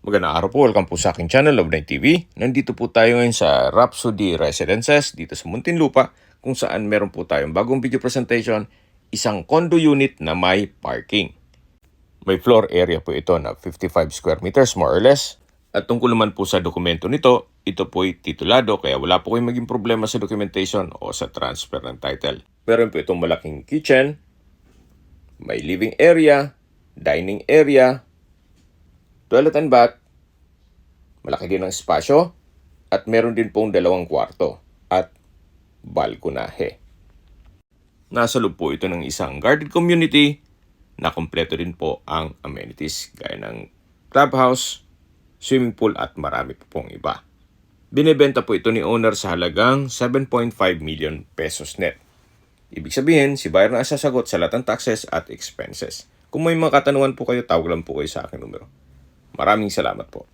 Magandang araw po, welcome po sa aking channel, Love9 TV. Nandito po tayo ngayon sa Rhapsody Residences dito sa Muntinlupa kung saan meron po tayong bagong video presentation, isang condo unit na may parking. May floor area po ito na 55 square meters more or less. At tungkol naman po sa dokumento nito, ito po'y titulado kaya wala po kayong maging problema sa documentation o sa transfer ng title. Meron po itong malaking kitchen, may living area, dining area, toilet and bath, malaki din ang espasyo, at meron din pong 2 kwarto at balkonahe. Nasa loob po ito ng isang guarded community na kumpleto din po ang amenities gaya ng clubhouse, swimming pool at marami po pong iba. Binebenta po ito ni owner sa halagang 7.5 million pesos net. Ibig sabihin, si buyer na sasagot sa lahat ng taxes at expenses. Kung may mga katanungan po kayo, tawag lang po kayo sa aking numero. Maraming salamat po.